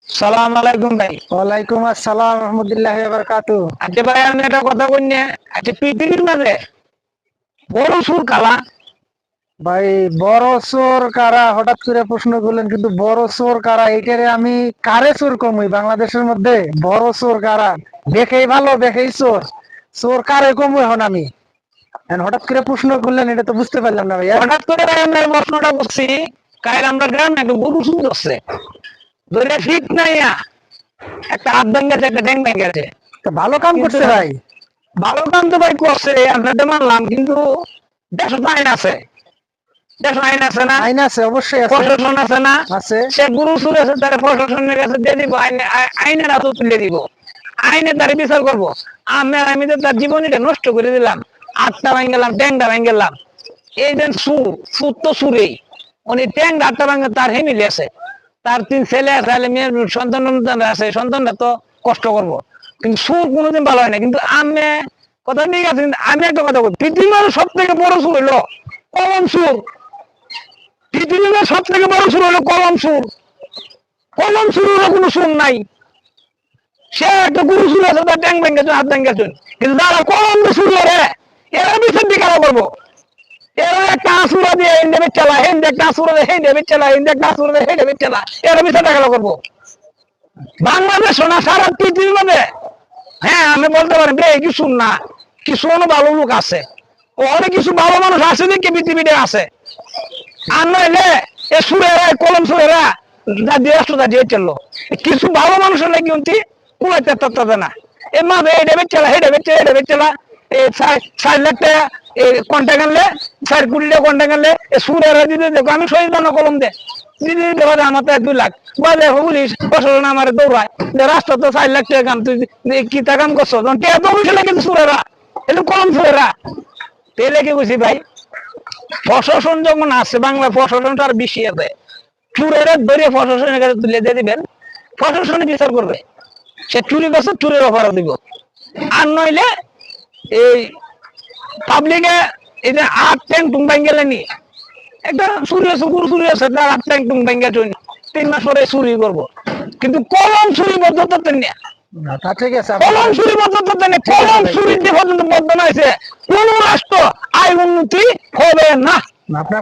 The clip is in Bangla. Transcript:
সালাম আলাইকুম ভাই। ওয়ালাইকুম আসসালাম রহমতুল্লাহি ওয়া বারাকাতুহু। আচ্ছা ভাই, আমি একটা কথা কইনে, আচ্ছা পৃথিবীর মাঝে বড় সুর কালা? ভাই, বড় চোর কারা হঠাৎ করে প্রশ্ন করলেন, কিন্তু বড় চোর কারা এটারে আমি কারে চোর কমই বাংলাদেশের মধ্যে? বড় চোর কারা? দেখেই ভালো, দেখেই চোর। চোর কারে কমু এখন আমি? এখন হঠাৎ করে প্রশ্ন করলেন, এটা তো বুঝতে পারলাম না ভাইয়া। হঠাৎ করে ভাই আমরা এই প্রশ্নটা করছি, কাল আমরা গ্রামে একটা গরু চুর করছে, ধরে ঠিক নাই একটা হাত ভেঙেছে, একটা ঠ্যাং ভেঙেছে। তো ভালো কাম করছে ভাই। ভালো কাম তো ভাই করছে, আপনাদের মানলাম, কিন্তু দেশে তো আইন আছে, দেশ আইন আছে না? আইন আছে, অবশ্যই আছে। প্রশাসন আছে না? আছে। সে গরু চুর আছে, তারা প্রশাসনের কাছে দিয়ে দিব, আইনের হাতে তুলে দিব, আইনে তারা বিচার করবো। আমি তো তার জীবনীটা নষ্ট করে দিলাম, আটটা ভাঙ গেলাম, ট্যাংটা ভাঙ গেলাম। এই যে সুর, সুর তো সুরেই, উনি ট্যাংটা আটটা ভাঙে, তার ফ্যামিলি আছে, তার 3 ছেলে আছে, মেয়ের সন্তান আছে, সন্তানটা তো কষ্ট করবো, কিন্তু সুর কোনোদিন ভালো হয় না। কিন্তু আমি কথা ঠিক আছে, কিন্তু আমি একটা কথা বলি, পৃথিবীর সব থেকে বড় সুর হইলো কলম সুর। পৃথিবীর সব থেকে বড় সুর হলো কলম সুর। কলম সুরের কোনো সুর নাই। সে একটা গুরু সুর আছে, তার ট্যাং ভেঙেছে, হাত ভেঙেছে, কিন্তু যারা কলম সুর করে এরা বিচার দিয়ে কেন করবো? এরা একটা আসুরা দিয়ে হিন্দি চালা, হিন্দি একটা আসুরা দিয়ে হিন্দি চালা, হিন্দি একটা আসুরা দিয়ে হিন্দি চালা, এরা বিচারটা কেন করবো? বাংলাদেশ না, সারা পৃথিবীর মধ্যে। হ্যাঁ, আমি বলতে পারি কিছু না, কিছু ভালো লোক আছে, অনেক কিছু ভালো মানুষ আছে নাকি পৃথিবীতে আছে। আর নইলে এ সুরেরা, কলম সুরেরা যা দিয়ে আসতো তা দিয়ে চললো। কিছু ভালো মানুষ হলে কিন্তু কুলাইতে তত্ত্ব না। এ মাঝে এটা বেচলা, এটা বেচলা, এটা বেচলা, এই 4 লাখ টাকা কন্ট্যাক্ট আনলে, 4 কোটি টাকা কন্ট্যাক্ট আনলে, এ সুরেরা দিতে দেখো, আমি শহীদ না কলম দে দিদি দিতে পারে, আমার তো 1-2 লাখ বাজে পুলিশ প্রশাসন আমার দৌড়ায়, রাস্তা তো 4 লাখ টাকা কাম, তুই কি তা কাম করছো? তখন কে তো বুঝলে কিন্তু সুরেরা, এটা কলম সুরেরা। পেলে কি বুঝি ভাই, প্রশাসন যখন আছে, বাংলা প্রশাসনটা আর বেশি আছে, চুরের ধরে প্রশাসনের কাছে তুলে দিয়ে দিবেন, প্রশাসনে বিচার করবে। সে চুরি করছে, চুরের অপরাধ দিব। আর নইলে এই পাবলিকে এই যে আট ট্যাং টুং ভাঙ গেলেনি, একটা চুরি আছে, গুরু চুরি আছে, তার আট ট্যাং টুং ভাঙ গেছে, 3 মাস পরে চুরি করবো। কিন্তু কলম চুরি পর্যন্ত না, না, তা ঠিক আছে। কলম চুরি পর্যন্ত নেই, কলম চুরি যে পর্যন্ত বর্ধমান হয়েছে, কোন রাষ্ট্র আয় উন্নতি হবে না। আপনার